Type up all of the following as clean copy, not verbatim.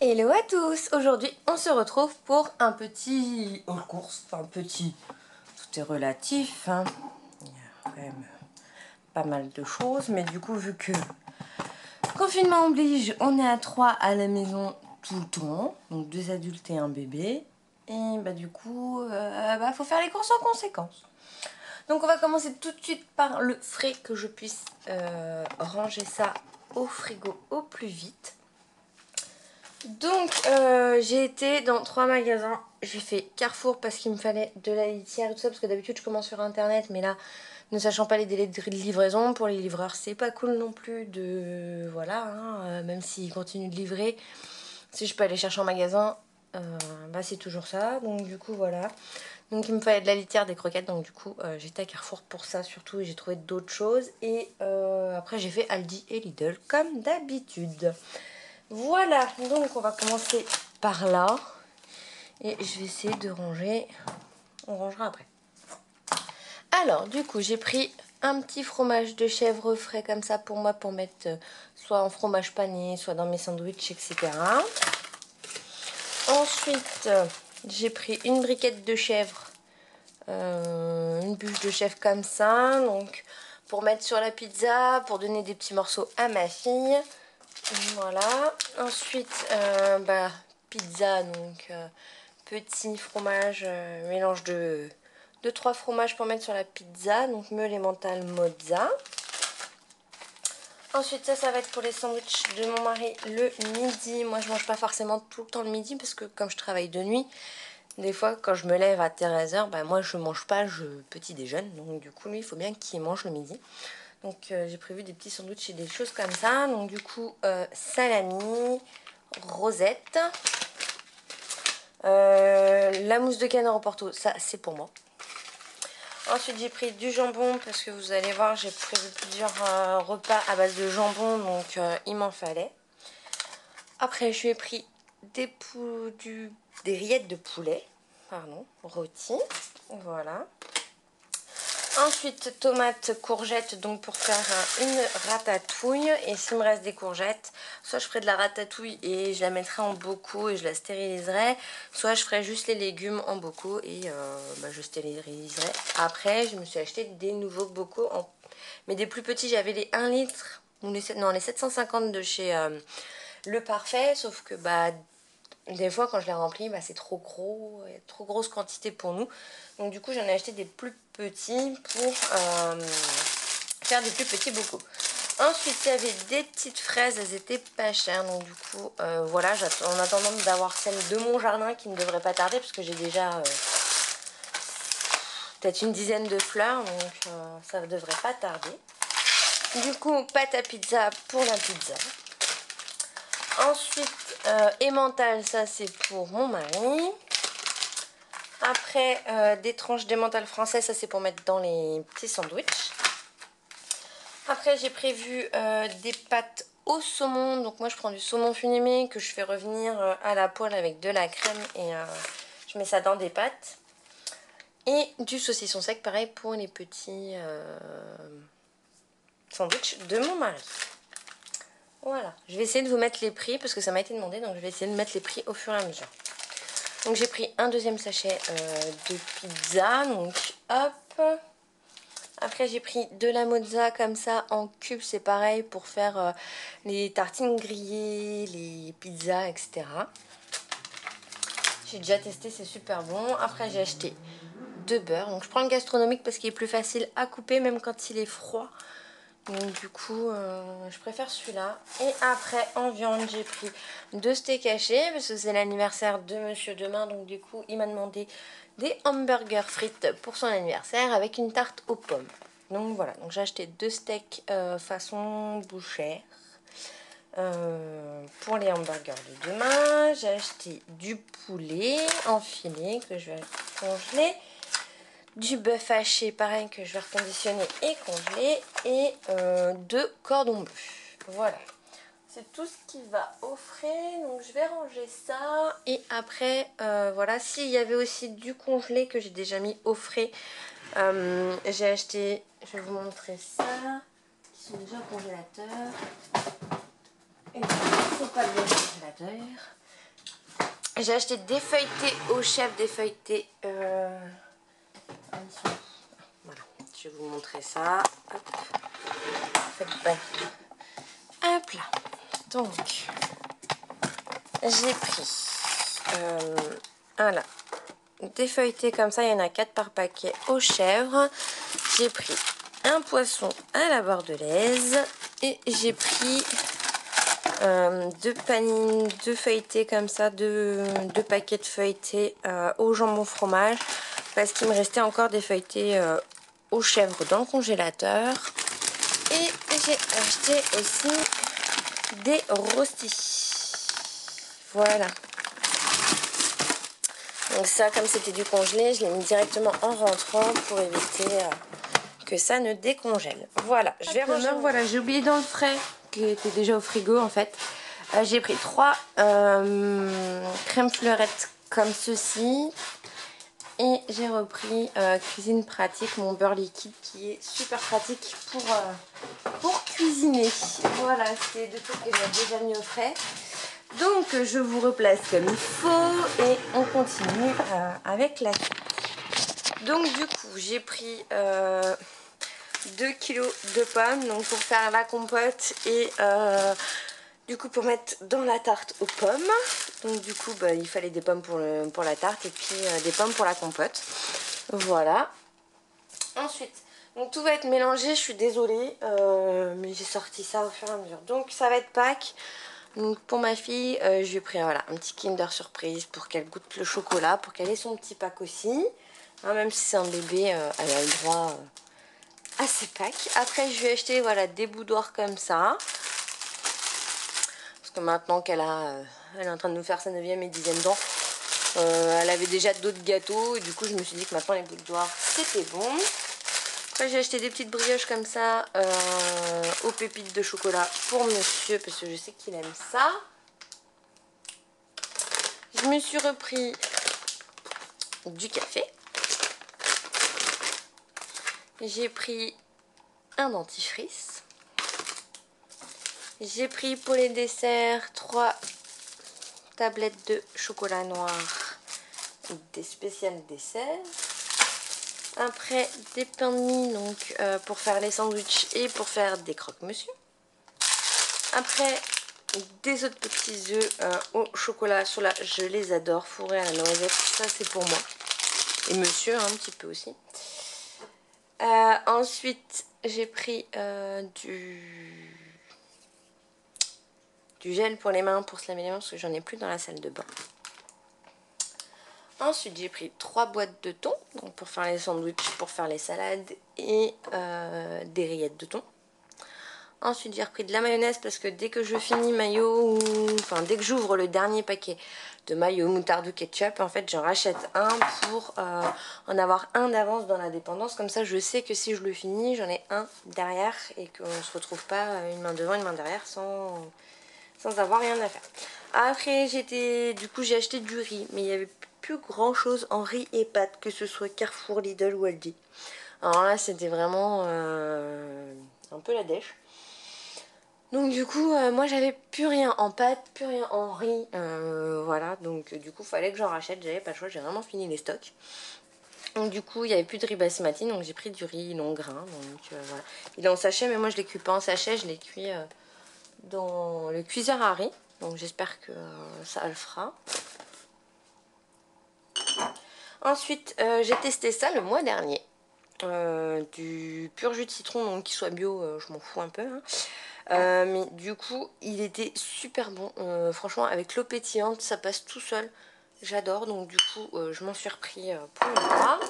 Hello à tous. Aujourd'hui on se retrouve pour un petit haul course, enfin petit, tout est relatif, hein. Il y a quand même pas mal de choses, mais du coup vu que confinement oblige, on est à 3 à la maison tout le temps, donc 2 adultes et un bébé, et bah du coup faut faire les courses en conséquence. Donc on va commencer tout de suite par le frais, que je puisse ranger ça au frigo au plus vite. Donc j'ai été dans 3 magasins. J'ai fait Carrefour parce qu'il me fallait de la litière et tout ça, parce que d'habitude je commence sur internet, mais là, ne sachant pas les délais de livraison, pour les livreurs c'est pas cool non plus de... Voilà, hein, même s'ils continuent de livrer, si je peux aller chercher en magasin, c'est toujours ça. Donc du coup voilà. Donc il me fallait de la litière, des croquettes, donc du coup j'étais à Carrefour pour ça surtout, et j'ai trouvé d'autres choses. Et après j'ai fait Aldi et Lidl comme d'habitude. Voilà, donc on va commencer par là. Et je vais essayer de ranger. On rangera après. Alors, du coup, j'ai pris un petit fromage de chèvre frais comme ça pour moi, pour mettre soit en fromage pané, soit dans mes sandwichs, etc. Ensuite, j'ai pris une briquette de chèvre, une bûche de chèvre comme ça, donc pour mettre sur la pizza, pour donner des petits morceaux à ma fille. Voilà. Ensuite, pizza, donc petit fromage, mélange de 3 fromages pour mettre sur la pizza, donc meule emmental mozza. Ensuite, ça va être pour les sandwichs de mon mari le midi. Moi, je mange pas forcément tout le temps le midi parce que comme je travaille de nuit, des fois quand je me lève à 13h, moi je mange pas, je petit déjeune. Donc du coup, lui, il faut bien qu'il mange le midi. Donc j'ai prévu des petits sandwichs et des choses comme ça. Donc du coup, salami, rosette, la mousse de canard au porto, ça c'est pour moi. Ensuite j'ai pris du jambon parce que vous allez voir, j'ai prévu plusieurs repas à base de jambon, donc il m'en fallait. Après je lui ai pris des rillettes de poulet, rôties, voilà. Ensuite, tomates, courgettes, donc pour faire une ratatouille. Et s'il me reste des courgettes, soit je ferai de la ratatouille et je la mettrai en bocaux et je la stériliserai, soit je ferai juste les légumes en bocaux et je stériliserai. Après, je me suis acheté des nouveaux bocaux, mais des plus petits. J'avais les 1 litre, ou les 750 de chez Le Parfait, sauf que des fois quand je les remplis, c'est trop gros, trop grosse quantité pour nous. Donc du coup j'en ai acheté des plus petits pour faire des plus petits bocaux. Ensuite il y avait des petites fraises, elles étaient pas chères. Donc du coup voilà, en attendant d'avoir celle de mon jardin qui ne devrait pas tarder, parce que j'ai déjà peut-être une dizaine de fleurs, donc ça ne devrait pas tarder. Du coup pâte à pizza pour la pizza. Ensuite, emmental, ça c'est pour mon mari. Après, des tranches d'emmental français, ça c'est pour mettre dans les petits sandwichs. Après, j'ai prévu des pâtes au saumon. Donc moi, je prends du saumon fumé que je fais revenir à la poêle avec de la crème et je mets ça dans des pâtes. Et du saucisson sec, pareil pour les petits sandwichs de mon mari. Voilà, je vais essayer de vous mettre les prix parce que ça m'a été demandé, donc je vais essayer de mettre les prix au fur et à mesure. Donc j'ai pris un deuxième sachet de pizza, donc hop. Après j'ai pris de la mozza comme ça en cubes, c'est pareil pour faire les tartines grillées, les pizzas, etc. J'ai déjà testé, c'est super bon. Après j'ai acheté de beurre, donc je prends le gastronomique parce qu'il est plus facile à couper même quand il est froid. Donc du coup je préfère celui-là. Et après en viande j'ai pris 2 steaks hachés parce que c'est l'anniversaire de monsieur demain. Donc du coup il m'a demandé des hamburgers frites pour son anniversaire avec une tarte aux pommes. Donc voilà, donc j'ai acheté 2 steaks façon bouchère pour les hamburgers de demain. J'ai acheté du poulet en filet que je vais congeler. Du bœuf haché, pareil, que je vais reconditionner et congeler. Et 2 cordons bleus. Voilà. C'est tout ce qui va au frais. Donc je vais ranger ça. Et après, voilà. S'il y avait aussi du congelé que j'ai déjà mis au frais. J'ai acheté, je vais vous montrer ça. Qui sont déjà au congélateur. Et c'est pas le congélateur. J'ai acheté des feuilletés au chef, des feuilletés... Voilà, je vais vous montrer ça. Hop. Faites pas. Hop là. Donc, j'ai pris voilà, des feuilletés comme ça. Il y en a 4 par paquet aux chèvres. J'ai pris un poisson à la bordelaise. Et j'ai pris... deux panines, deux feuilletés comme ça, deux paquets de feuilletés au jambon fromage, parce qu'il me restait encore des feuilletés aux chèvres dans le congélateur. Et j'ai acheté aussi des rostis. Voilà. Donc ça, comme c'était du congelé, je l'ai mis directement en rentrant pour éviter que ça ne décongèle. Voilà, je vais ranger. Voilà, j'ai oublié dans le frais, qui était déjà au frigo en fait. J'ai pris 3 crèmes fleurettes comme ceci. Et j'ai repris Cuisine Pratique, mon beurre liquide qui est super pratique pour cuisiner. Voilà, c'est des trucs que j'ai déjà mis au frais. Donc je vous replace comme il faut et on continue avec la suite. Donc du coup j'ai pris 2 kilos de pommes donc pour faire la compote et du coup pour mettre dans la tarte aux pommes. Donc du coup bah, il fallait des pommes pour la tarte et puis des pommes pour la compote. Voilà. Ensuite, donc tout va être mélangé, je suis désolée, mais j'ai sorti ça au fur et à mesure. Donc ça va être Pâques. Donc pour ma fille, je lui ai pris voilà, un petit Kinder Surprise pour qu'elle goûte le chocolat, pour qu'elle ait son petit pack aussi. Hein, même si c'est un bébé, elle a le droit à ses packs. Après je lui ai acheté voilà, des boudoirs comme ça. Parce que maintenant qu'elle elle est en train de nous faire sa 9e et 10e dent, elle avait déjà d'autres gâteaux. Et du coup je me suis dit que maintenant les boudoirs c'était bon. Après j'ai acheté des petites brioches comme ça aux pépites de chocolat pour monsieur parce que je sais qu'il aime ça. Je me suis repris du café. J'ai pris un dentifrice. J'ai pris pour les desserts 3 tablettes de chocolat noir des spéciales desserts. Après des pains de mie donc, pour faire les sandwichs et pour faire des croque-monsieur. Après des autres petits œufs au chocolat. Ceux-là je les adore, fourrés à la noisette. Ça c'est pour moi. Et monsieur un petit peu aussi. Ensuite j'ai pris du gel pour les mains pour se laver les mains parce que j'en ai plus dans la salle de bain. Ensuite j'ai pris 3 boîtes de thon donc pour faire les sandwichs, pour faire les salades et des rillettes de thon. Ensuite j'ai repris de la mayonnaise parce que dès que je finis mayo, enfin dès que j'ouvre le dernier paquet de mayo, moutarde ou ketchup, en fait j'en rachète un pour en avoir un d'avance dans la dépendance. Comme ça je sais que si je le finis j'en ai un derrière et qu'on ne se retrouve pas une main devant, une main derrière sans avoir rien à faire. Après du coup j'ai acheté du riz, mais il n'y avait plus grand chose en riz et pâtes, que ce soit Carrefour, Lidl ou Aldi. Alors là c'était vraiment un peu la dèche. Donc du coup moi j'avais plus rien en pâtes, plus rien en riz, voilà, donc du coup fallait que j'en rachète, j'avais pas le choix, j'ai vraiment fini les stocks. Donc du coup il n'y avait plus de riz basmati, donc j'ai pris du riz long grain, donc voilà. Il est en sachet mais moi je l'ai cuit pas en sachet, je l'ai cuit dans le cuiseur à riz, donc j'espère que ça le fera. Ensuite j'ai testé ça le mois dernier, du pur jus de citron, donc qu'il soit bio je m'en fous un peu hein. Mais du coup il était super bon, franchement avec l'eau pétillante ça passe tout seul, j'adore, donc du coup je m'en suis repris pour une fois.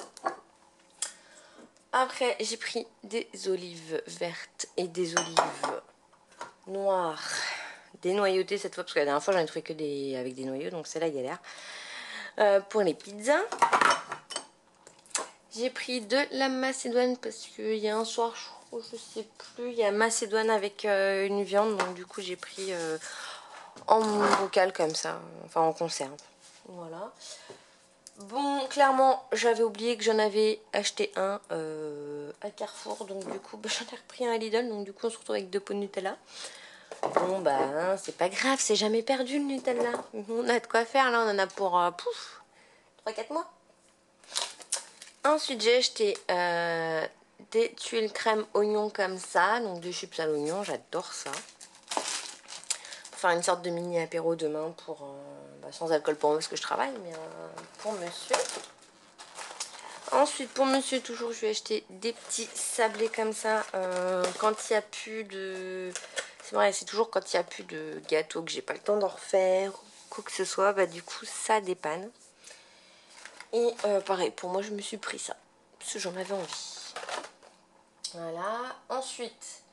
Après j'ai pris des olives vertes et des olives noires dénoyautées cette fois parce que la dernière fois j'en ai trouvé que avec des noyaux, donc c'est la galère. Pour les pizzas j'ai pris de la macédoine parce qu'il y a un soir je sais plus, il y a macédoine avec une viande, donc du coup j'ai pris en bocal comme ça, enfin en conserve, voilà. Bon, clairement j'avais oublié que j'en avais acheté un à Carrefour, donc du coup j'en ai repris un à Lidl, donc du coup on se retrouve avec 2 pots de Nutella. Bon bah hein, c'est pas grave, c'est jamais perdu le Nutella. On a de quoi faire là, on en a pour 3-4 mois. Ensuite j'ai acheté des tuiles crème oignon comme ça, donc des chips à l'oignon, j'adore ça. Pour faire une sorte de mini apéro demain pour sans alcool pour moi parce que je travaille, mais pour monsieur. Ensuite pour monsieur toujours je lui ai acheté des petits sablés comme ça quand il n'y a plus de... C'est vrai, c'est toujours quand il n'y a plus de gâteau que j'ai pas le temps d'en refaire ou quoi que ce soit, bah du coup ça dépanne. Et pareil, pour moi je me suis pris ça, parce que j'en avais envie. Voilà, ensuite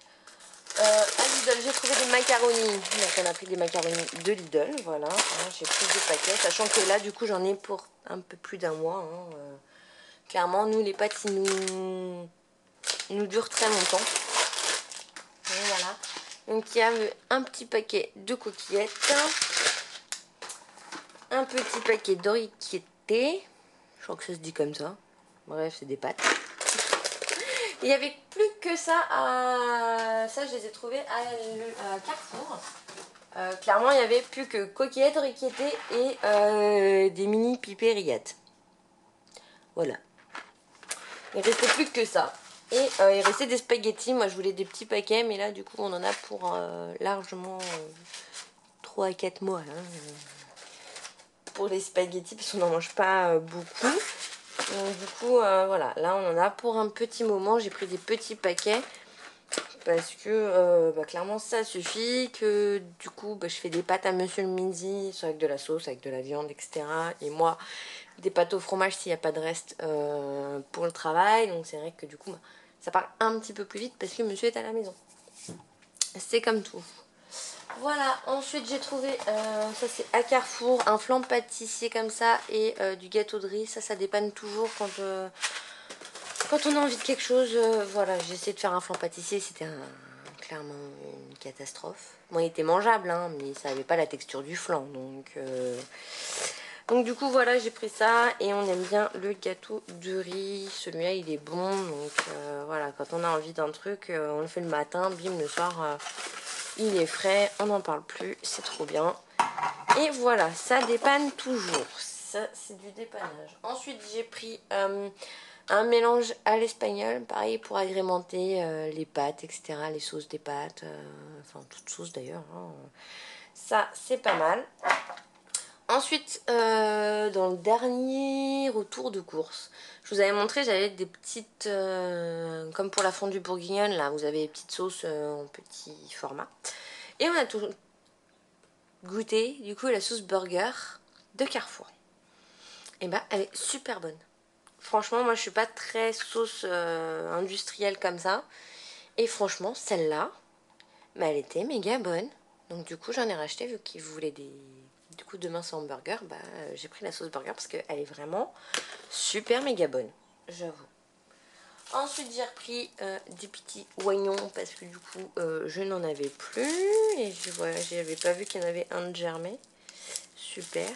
à Lidl j'ai trouvé des macaronis. Donc on a pris des macaronis de Lidl, voilà. J'ai pris 2 paquets, sachant que là du coup j'en ai pour un peu plus d'un mois. Hein. Clairement nous les pâtes ils nous durent très longtemps. Et voilà. Donc il y a un petit paquet de coquillettes, un petit paquet d'oriquetés, je crois que ça se dit comme ça, bref c'est des pâtes. Il n'y avait plus que ça ça je les ai trouvés à Carrefour. Clairement il n'y avait plus que coquillettes, oriquetés et des mini pipés rillettes. Voilà. Il restait plus que ça. Et il restait des spaghettis. Moi je voulais des petits paquets, mais là du coup on en a pour largement 3 à 4 mois. Hein. Pour les spaghettis, parce qu'on n'en mange pas beaucoup. Donc du coup voilà, là on en a pour un petit moment. J'ai pris des petits paquets parce que clairement ça suffit. Que du coup je fais des pâtes à monsieur le midi, soit avec de la sauce, avec de la viande, etc. Et moi des pâtes au fromage s'il n'y a pas de reste pour le travail. Donc c'est vrai que du coup ça part un petit peu plus vite parce que monsieur est à la maison. C'est comme tout. Voilà, ensuite j'ai trouvé, ça c'est à Carrefour, un flan pâtissier comme ça et du gâteau de riz. Ça dépanne toujours quand on a envie de quelque chose. Voilà, j'ai essayé de faire un flan pâtissier, c'était clairement une catastrophe. Bon, il était mangeable, hein, mais ça n'avait pas la texture du flan. Donc du coup voilà, j'ai pris ça et on aime bien le gâteau de riz. Celui-là il est bon, donc voilà, quand on a envie d'un truc, on le fait le matin, bim, le soir... il est frais, on n'en parle plus, c'est trop bien. Et voilà, ça dépanne toujours. Ça, c'est du dépannage. Ensuite, j'ai pris un mélange à l'espagnol, pareil pour agrémenter les pâtes, etc. Les sauces des pâtes, enfin toutes sauces d'ailleurs. Hein. Ça, c'est pas mal. Ensuite, dans le dernier retour de course, je vous avais montré, j'avais des petites, comme pour la fondue bourguignonne, là, vous avez des petites sauces en petit format. Et on a tout goûté, du coup, la sauce burger de Carrefour. Et bah, elle est super bonne. Franchement, moi, je suis pas très sauce industrielle comme ça. Et franchement, celle-là, bah, elle était méga bonne. Donc, du coup, j'en ai racheté, vu qu'ils voulaient des... Du coup, demain, c'est hamburger. Bah, j'ai pris la sauce burger parce qu'elle est vraiment super méga bonne. J'avoue. Ensuite j'ai repris des petits oignons parce que du coup je n'en avais plus. Et voilà, j'avais pas vu qu'il y en avait un de germé. Super.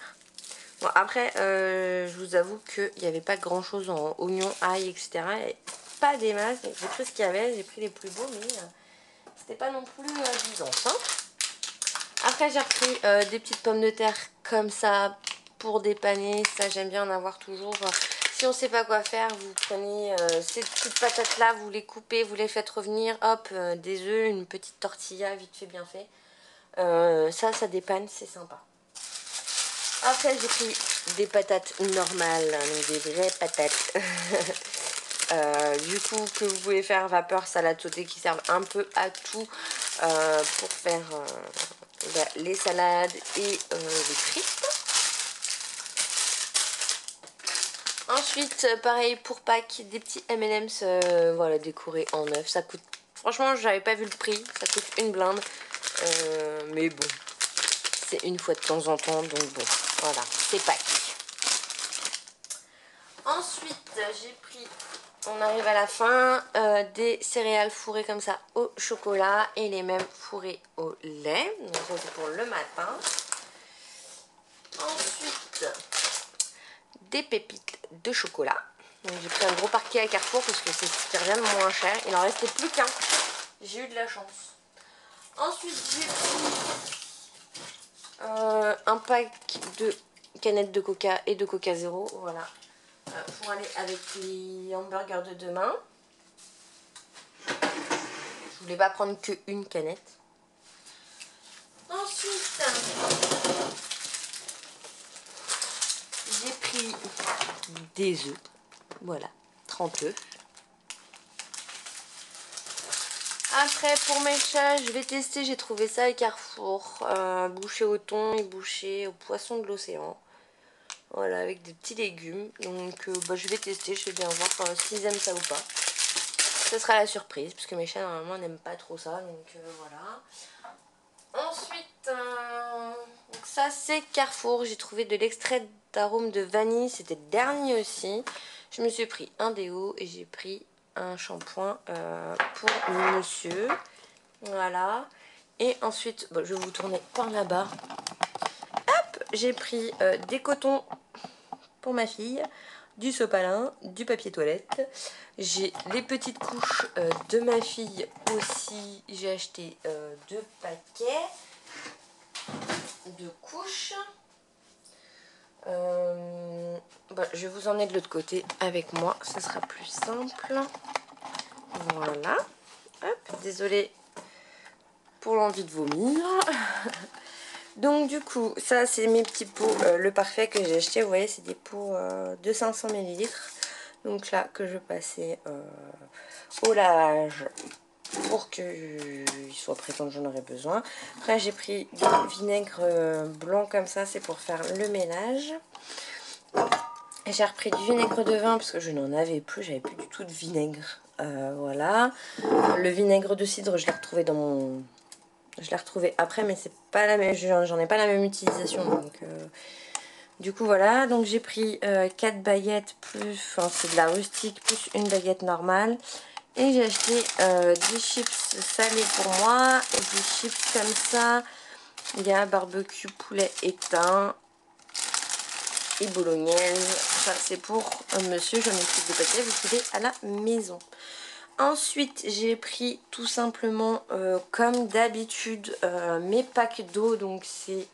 Bon après je vous avoue qu'il n'y avait pas grand chose en oignons, ail, etc. Et pas des masses. J'ai pris ce qu'il y avait, j'ai pris les plus beaux mais c'était pas non plus disant. Hein. Après j'ai repris des petites pommes de terre comme ça pour dépanner. Ça j'aime bien en avoir toujours. Si on ne sait pas quoi faire, vous prenez ces petites patates là, vous les coupez, vous les faites revenir, hop, des œufs, une petite tortilla vite fait bien fait. Ça dépanne, c'est sympa. Après j'ai pris des patates normales, donc des vraies patates. Du coup que vous pouvez faire vapeur, salade sautée qui servent un peu à tout pour faire les salades et les frites. Ensuite, pareil pour Pâques, des petits M&M's voilà, décorés en œuf. Ça coûte, franchement, j'avais pas vu le prix, ça coûte une blinde. Mais bon, c'est une fois de temps en temps, donc bon, voilà, c'est Pâques. Ensuite, j'ai pris, on arrive à la fin, des céréales fourrées comme ça au chocolat et les mêmes fourrées au lait. Donc ça c'est pour le matin. Ensuite, des pépites de chocolat. J'ai pris un gros paquet à Carrefour parce que c'est ce qui revient de moins cher. Il en restait plus qu'un. J'ai eu de la chance. Ensuite, j'ai pris un pack de canettes de coca et de coca zéro, voilà, pour aller avec les hamburgers de demain. Je voulais pas prendre que une canette. Ensuite, j'ai pris des œufs, voilà, 30 œufs. Après, pour mes chats, je vais tester, j'ai trouvé ça à Carrefour, bouché au thon et bouché au poisson de l'océan. Voilà, avec des petits légumes. Donc je vais tester, je vais bien voir s'ils aiment ça ou pas. Ce sera la surprise, parce que mes chats normalement n'aiment pas trop ça, donc voilà. Ensuite, donc ça c'est Carrefour, j'ai trouvé de l'extrait d'arôme de vanille, c'était le dernier aussi. Je me suis pris un déo et j'ai pris un shampoing pour monsieur. Voilà. Et ensuite, je vais vous tourner par là-bas. Hop, j'ai pris des cotons pour ma fille, du sopalin, du papier toilette. J'ai les petites couches de ma fille aussi. J'ai acheté 2 paquets de couches. Je vais vous emmener de l'autre côté avec moi, ce sera plus simple. Voilà. Hop, désolée pour l'envie de vomir. Donc du coup, ça c'est mes petits pots, le parfait que j'ai acheté. Vous voyez, c'est des pots de 500 ml. Donc là, que je passais au lavage pour qu'il soit prêt quand j'en aurai besoin. Après, j'ai pris du vinaigre blanc comme ça, c'est pour faire le ménage. J'ai repris du vinaigre de vin parce que je n'en avais plus, j'avais plus du tout de vinaigre. Voilà. Le vinaigre de cidre, je l'ai retrouvé dans mon... Je l'ai retrouvé après, mais c'est pas la même, j'en ai pas la même utilisation. Donc, du coup, voilà. Donc, j'ai pris 4 baguettes plus, enfin, c'est de la rustique plus une baguette normale. Et j'ai acheté des chips salés pour moi et des chips comme ça. Il y a barbecue poulet éteint et bolognaise. Ça, c'est pour monsieur. J'en ai pris 2 paquets. Vous trouvez à la maison. Ensuite, j'ai pris tout simplement, comme d'habitude, mes packs d'eau. Donc, c'est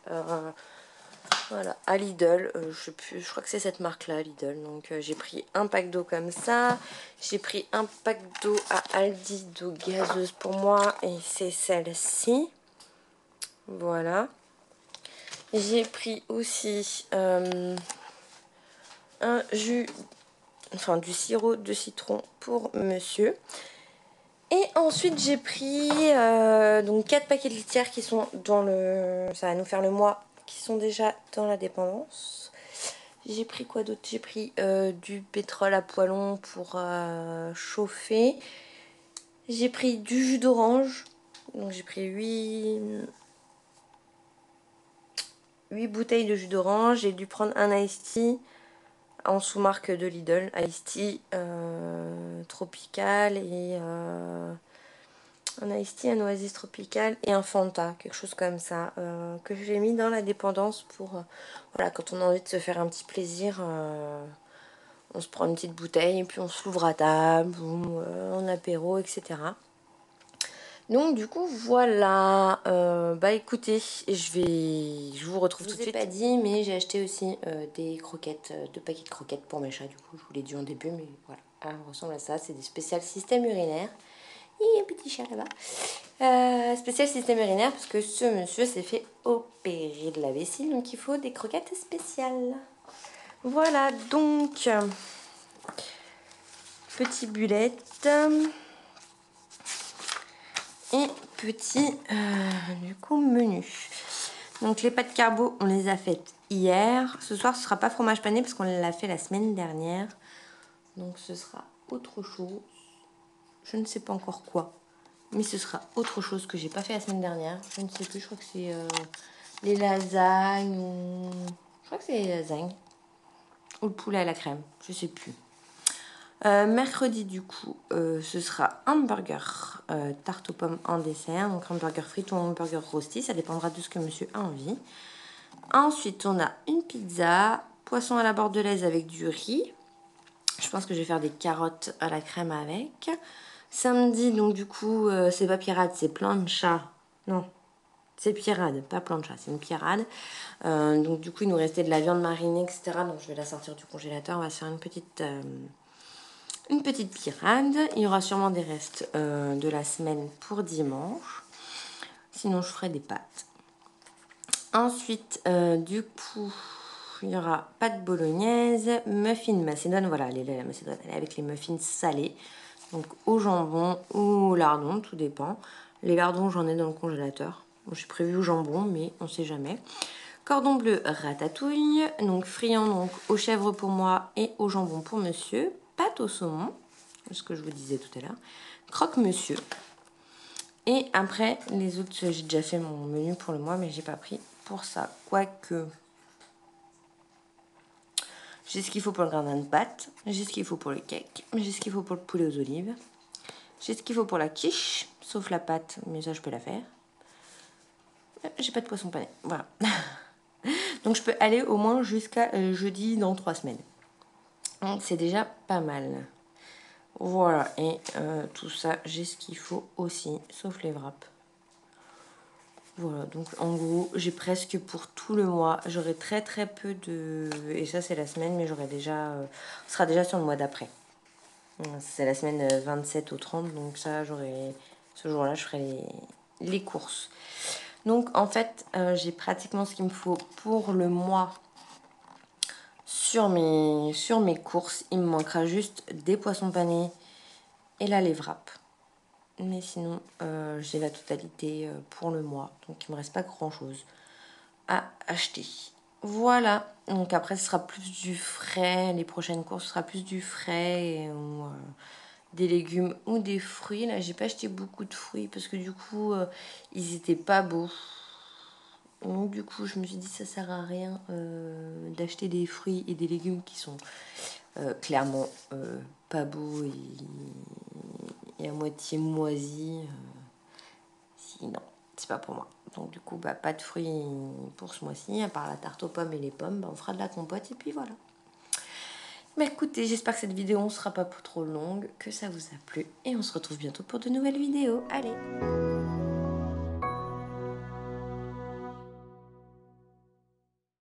voilà, à Lidl. Je sais plus, je crois que c'est cette marque-là, Lidl. Donc, j'ai pris un pack d'eau comme ça. J'ai pris un pack d'eau à Aldi, d'eau gazeuse pour moi. Et c'est celle-ci. Voilà. J'ai pris aussi un jus, enfin du sirop de citron pour monsieur. Et ensuite j'ai pris donc 4 paquets de litières qui sont dans le... Ça va nous faire le mois, qui sont déjà dans la dépendance. J'ai pris quoi d'autre? J'ai pris du pétrole à poêlon pour chauffer. J'ai pris du jus d'orange. Donc j'ai pris 8 bouteilles de jus d'orange. J'ai dû prendre un iced tea en sous-marque de Lidl. Iced tea tropical et... un iced tea, un oasis tropical et un Fanta, quelque chose comme ça, que j'ai mis dans la dépendance pour, voilà, quand on a envie de se faire un petit plaisir, on se prend une petite bouteille et puis on se l'ouvre à table ou en apéro, etc. Donc du coup voilà, écoutez, je vous retrouve tout de suite. Je vous ai pas dit, mais j'ai acheté aussi des croquettes, 2 paquets de croquettes pour mes chats, du coup je vous l'ai dit en début, mais voilà, elles ressemblent à ça, c'est des spéciales système urinaire. Et un petit chat là-bas. Spécial système urinaire parce que ce monsieur s'est fait opérer de la vessie. Donc il faut des croquettes spéciales. Voilà donc. Petit bulette. Et petit du coup menu. Donc les pâtes carbo on les a faites hier. Ce soir ce sera pas fromage pané parce qu'on l'a fait la semaine dernière. Donc ce sera autre chose. Je ne sais pas encore quoi. Mais ce sera autre chose que j'ai pas fait la semaine dernière. Je ne sais plus, je crois que c'est les lasagnes ou... Je crois que c'est les lasagnes. Ou le poulet à la crème, je sais plus. Mercredi du coup, ce sera hamburger tarte aux pommes en dessert. Donc hamburger frites ou hamburger rosti, ça dépendra de ce que monsieur a envie. Ensuite, on a une pizza, poisson à la bordelaise avec du riz. Je pense que je vais faire des carottes à la crème avec. Samedi, donc du coup, c'est pas pirate, c'est plancha Non, c'est Pierrade, pas plancha, c'est une Pierrade. Donc du coup, il nous restait de la viande marinée, etc. Donc je vais la sortir du congélateur. On va se faire une petite Pierrade. Il y aura sûrement des restes de la semaine pour dimanche. Sinon, je ferai des pâtes. Ensuite, du coup, il n'y aura pas de bolognaise. Muffins macédoine, voilà, la macédoine, elle est avec les muffins salés. Donc au jambon ou au lardon, tout dépend. Les lardons, j'en ai dans le congélateur. Bon, j'ai prévu au jambon, mais on ne sait jamais. Cordon bleu ratatouille. Donc friand donc, aux chèvres pour moi et au jambon pour monsieur. Pâte au saumon, ce que je vous disais tout à l'heure. Croque-monsieur. Et après, les autres, j'ai déjà fait mon menu pour le mois, mais j'ai pas pris pour ça. Quoique, j'ai ce qu'il faut pour le gratin de pâte, j'ai ce qu'il faut pour le cake, j'ai ce qu'il faut pour le poulet aux olives, j'ai ce qu'il faut pour la quiche, sauf la pâte, mais ça, je peux la faire. J'ai pas de poisson pané, voilà. Donc, je peux aller au moins jusqu'à jeudi dans 3 semaines. Donc, c'est déjà pas mal. Voilà, et tout ça, j'ai ce qu'il faut aussi, sauf les wraps. Voilà, donc en gros, j'ai presque pour tout le mois. J'aurai très peu de... Et ça, c'est la semaine, mais j'aurai déjà... ce sera déjà sur le mois d'après. C'est la semaine 27 au 30, donc ça, j'aurai... Ce jour-là, je ferai les courses. Donc, en fait, j'ai pratiquement ce qu'il me faut pour le mois sur mes courses. Il me manquera juste des poissons panés et la lèvre wrap. Mais sinon, j'ai la totalité pour le mois. Donc, il me reste pas grand-chose à acheter. Voilà. Donc, après, ce sera plus du frais. Les prochaines courses, ce sera plus du frais ou des légumes ou des fruits. Là, j'ai pas acheté beaucoup de fruits parce que du coup, ils étaient pas beaux. Donc, du coup, je me suis dit, ça sert à rien d'acheter des fruits et des légumes qui sont clairement pas beaux et à moitié moisis. Sinon, c'est pas pour moi. Donc du coup, bah, pas de fruits pour ce mois-ci, à part la tarte aux pommes et les pommes, bah, on fera de la compote et puis voilà. Mais écoutez, j'espère que cette vidéo ne sera pas trop longue, que ça vous a plu et on se retrouve bientôt pour de nouvelles vidéos. Allez!